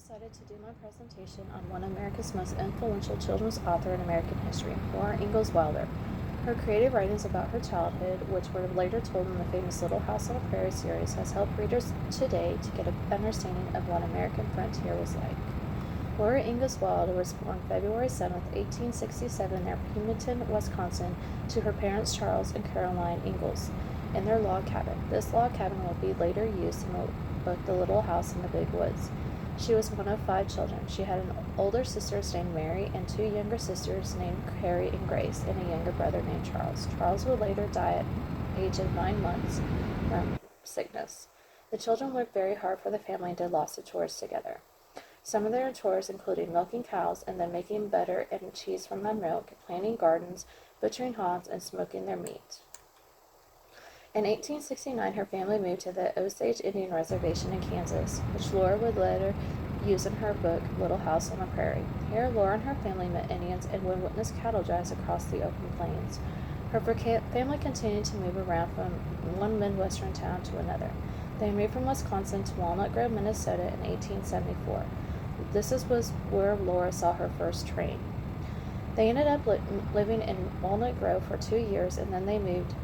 decided to do my presentation on one of America's most influential children's author in American history, Laura Ingalls Wilder. Her creative writings about her childhood, which were later told in the famous Little House on the Prairie series, has helped readers today to get an understanding of what American frontier was like. Laura Ingalls Wilder was born February 7, 1867, near Pemmiton, Wisconsin, to her parents Charles and Caroline Ingalls, in their log cabin. This log cabin will be later used in the book The Little House in the Big Woods. She was one of 5 children. She had an older sister named Mary and 2 younger sisters named Carrie and Grace, and a younger brother named Charles. Charles would later die at the age of 9 months from sickness. The children worked very hard for the family and did lots of chores together. Some of their chores included milking cows and then making butter and cheese from that milk, planting gardens, butchering hogs, and smoking their meat. In 1869, her family moved to the Osage Indian Reservation in Kansas, which Laura would later use in her book, Little House on the Prairie. Here, Laura and her family met Indians and would witness cattle drives across the open plains. Her family continued to move around from one Midwestern town to another. They moved from Wisconsin to Walnut Grove, Minnesota in 1874. This was where Laura saw her first train. They ended up living in Walnut Grove for 2 years, and then they moved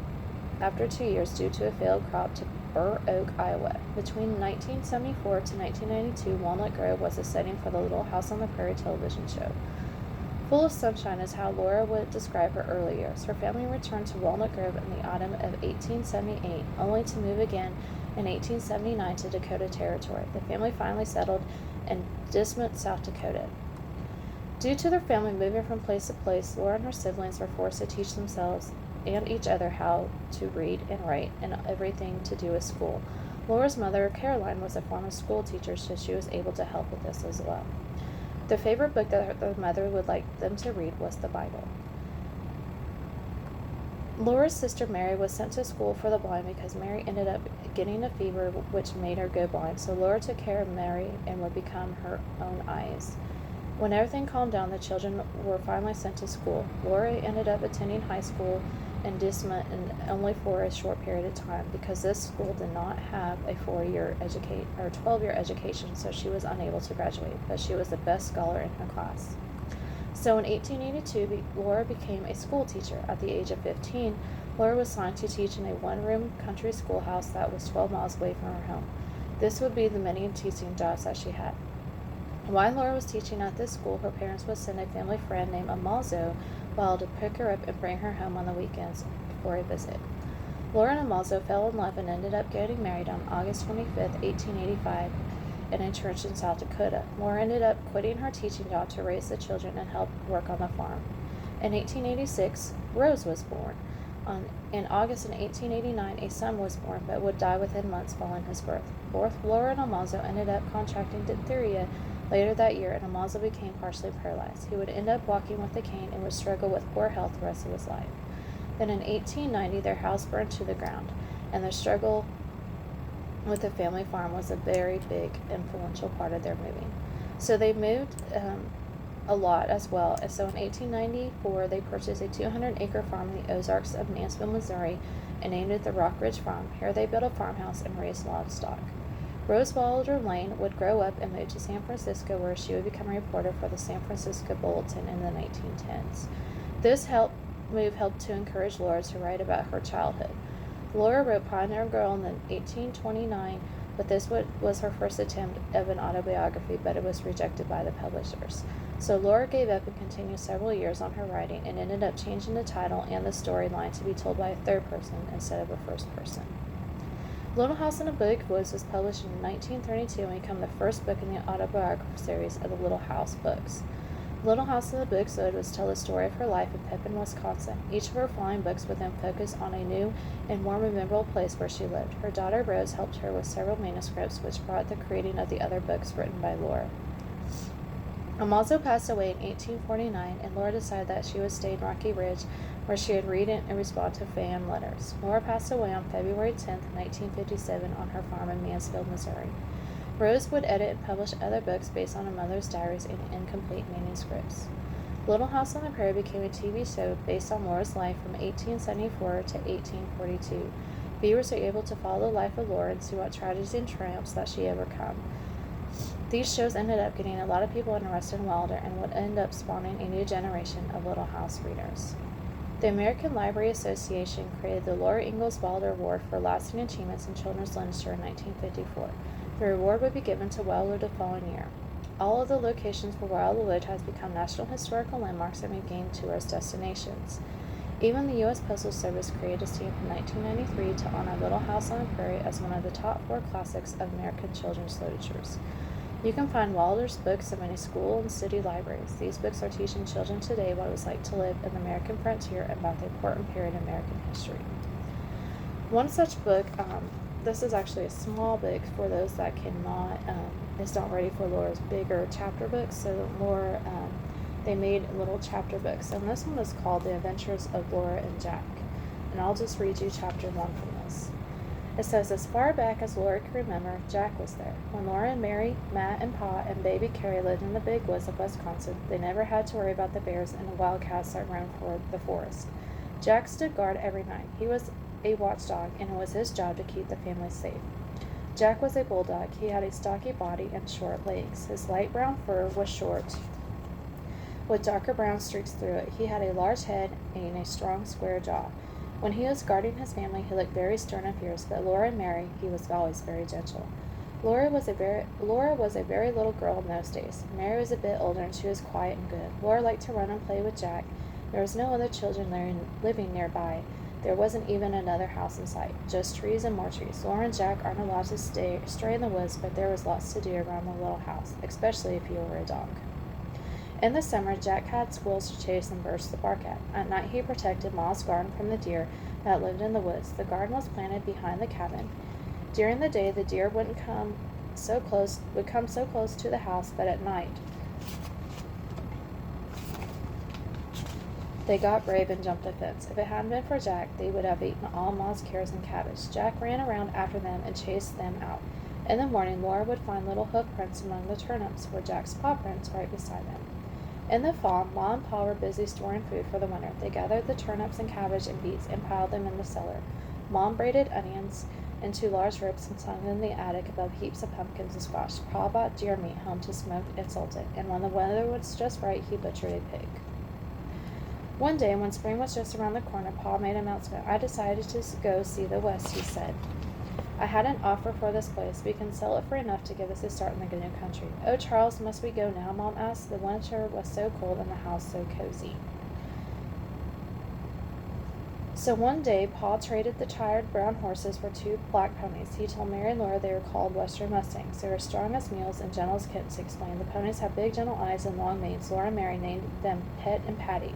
after 2 years due to a failed crop to Burr Oak, Iowa. Between 1974 to 1992, Walnut Grove was a setting for the Little House on the Prairie television show. Full of sunshine is how Laura would describe her early years. Her family returned to Walnut Grove in the autumn of 1878, only to move again in 1879 to Dakota Territory. The family finally settled in Dismont, South Dakota. Due to their family moving from place to place, Laura and her siblings were forced to teach themselves and each other how to read and write and everything to do with school. Laura's mother, Caroline, was a former school teacher, so she was able to help with this as well. The favorite book that their mother would like them to read was the Bible. Laura's sister Mary was sent to school for the blind because Mary ended up getting a fever which made her go blind, so Laura took care of Mary and would become her own eyes. When everything calmed down, the children were finally sent to school. Laura ended up attending high school in Dismont and only for a short period of time because this school did not have a 12-year education, so she was unable to graduate, but she was the best scholar in her class. So in 1882, Laura became a school teacher. At the age of 15, Laura was assigned to teach in a one-room country schoolhouse that was 12 miles away from her home. This would be the many teaching jobs that she had. While Laura was teaching at this school, her parents would send a family friend named Amazo to pick her up and bring her home on the weekends for a visit. Laura and Amazo fell in love and ended up getting married on August 25, 1885, in a church in South Dakota. Laura ended up quitting her teaching job to raise the children and help work on the farm. In 1886, Rose was born. In August in 1889, a son was born but would die within months following his birth. Both Laura and Amazo ended up contracting diphtheria later that year, and Amazo became partially paralyzed. He would end up walking with a cane and would struggle with poor health the rest of his life. Then in 1890, their house burned to the ground, and their struggle with the family farm was a very big, influential part of their moving. So they moved a lot as well. And so in 1894, they purchased a 200-acre farm in the Ozarks of Mansfield, Missouri, and named it the Rock Ridge Farm. Here they built a farmhouse and raised livestock. Rose Wilder Lane would grow up and move to San Francisco, where she would become a reporter for the San Francisco Bulletin in the 1910s. This move helped to encourage Laura to write about her childhood. Laura wrote Pioneer Girl in 1829, but this was her first attempt of an autobiography, but it was rejected by the publishers. So Laura gave up and continued several years on her writing and ended up changing the title and the storyline to be told by a third person instead of a first person. Little House in the Big Woods was published in 1932 and became the first book in the autobiography series of the Little House books. Little House in the Big Woods was tell the story of her life in Pepin, Wisconsin. Each of her following books would then focus on a new and more memorable place where she lived. Her daughter Rose helped her with several manuscripts, which brought the creating of the other books written by Laura. Amazo passed away in 1849, and Laura decided that she would stay in Rocky Ridge, where she would read and respond to fan letters. Laura passed away on February 10, 1957, on her farm in Mansfield, Missouri. Rose would edit and publish other books based on her mother's diaries and incomplete manuscripts. Little House on the Prairie became a TV show based on Laura's life from 1874 to 1842. Viewers are able to follow the life of Laura and see what tragedies and triumphs that she overcome. These shows ended up getting a lot of people interested in Wilder and would end up spawning a new generation of Little House readers. The American Library Association created the Laura Ingalls Wilder Award for Lasting Achievements in Children's Literature in 1954. The reward would be given to Wilder the following year. All of the locations where Wilder lived has become National Historical Landmarks and became tourist destinations. Even the U.S. Postal Service created a stamp in 1993 to honor Little House on the Prairie as one of the top 4 classics of American children's literatures. You can find Wilder's books in many school and city libraries. These books are teaching children today what it was like to live in the American frontier and about the important period in American history. One such book, this is actually a small book for those that cannot, is not ready for Laura's bigger chapter books, so Laura, they made little chapter books, and this one is called The Adventures of Laura and Jack, and I'll just read you chapter 1 from this. It says, as far back as Laura could remember, Jack was there. When Laura and Mary, Matt, and Pa, and baby Carrie lived in the big woods of Wisconsin, they never had to worry about the bears and the wildcats that roamed for the forest. Jack stood guard every night. He was a watchdog, and it was his job to keep the family safe. Jack was a bulldog. He had a stocky body and short legs. His light brown fur was short, with darker brown streaks through it. He had a large head and a strong, square jaw. When he was guarding his family, he looked very stern and fierce, but Laura and Mary, he was always very gentle. Laura was a very little girl in those days. Mary was a bit older, and she was quiet and good. Laura liked to run and play with Jack. There was no other children living nearby. There wasn't even another house in sight, just trees and more trees. Laura and Jack aren't allowed to stray in the woods, but there was lots to do around the little house, especially if you were a dog. In the summer, Jack had squirrels to chase and birds to bark at. At night, he protected Ma's garden from the deer that lived in the woods. The garden was planted behind the cabin. During the day, the deer would come so close to the house, but at night, they got brave and jumped a fence. If it hadn't been for Jack, they would have eaten all Ma's carrots and cabbage. Jack ran around after them and chased them out. In the morning, Laura would find little hoof prints among the turnips, where Jack's paw prints right beside them. In the fall, Ma and Pa were busy storing food for the winter. They gathered the turnips and cabbage and beets and piled them in the cellar. Mom braided onions into large ropes and hung them in the attic above heaps of pumpkins and squash. Pa bought deer meat home to smoke and salt it, and when the weather was just right, he butchered a pig. One day, when spring was just around the corner, Pa made an announcement. I decided to go see the West, he said. I had an offer for this place. We can sell it for enough to give us a start in the new country. Oh, Charles, must we go now? Mom asked. The winter was so cold and the house so cozy. So one day, Pa traded the tired brown horses for 2 black ponies. He told Mary and Laura they were called Western Mustangs. They were strong as mules and gentle as kittens, he explained. The ponies had big, gentle eyes and long manes. Laura and Mary named them Pet and Patty.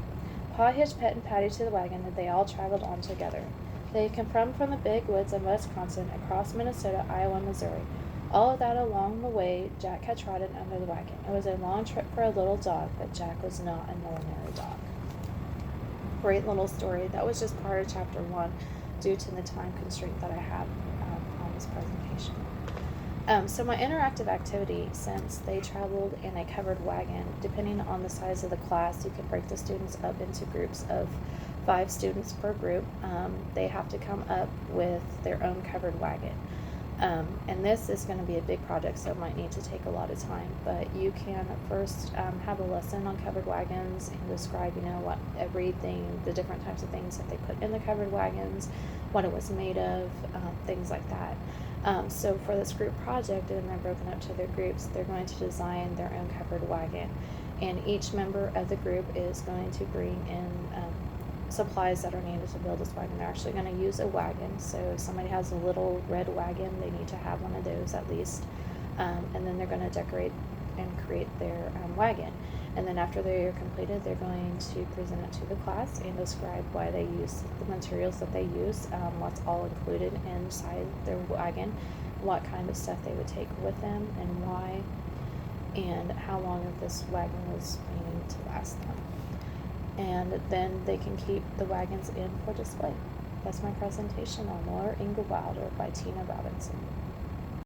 Pa hitched Pet and Patty to the wagon, and they all traveled on together. They had come from the big woods of Wisconsin, across Minnesota, Iowa, and Missouri. All of that along the way, Jack had trotted under the wagon. It was a long trip for a little dog, but Jack was not an ordinary dog. Great little story. That was just part of chapter 1 due to the time constraint that I have on this presentation. So my interactive activity, since they traveled in a covered wagon, depending on the size of the class, you can break the students up into groups of 5 students per group. They have to come up with their own covered wagon. And this is going to be a big project, so it might need to take a lot of time. But you can first have a lesson on covered wagons and describe, what everything, the different types of things that they put in the covered wagons, what it was made of, things like that. So for this group project, and they're broken up to their groups, they're going to design their own covered wagon. And each member of the group is going to bring in supplies that are needed to build this wagon. They're actually going to use a wagon, so if somebody has a little red wagon, they need to have one of those at least. And then they're going to decorate and create their wagon. And then after they are completed, they're going to present it to the class and describe why they use the materials that they use, what's all included inside their wagon, what kind of stuff they would take with them, and why, and how long of this wagon was planning to last them. And then they can keep the wagons in for display. That's my presentation on Laura Ingalls Wilder by Tina Robinson.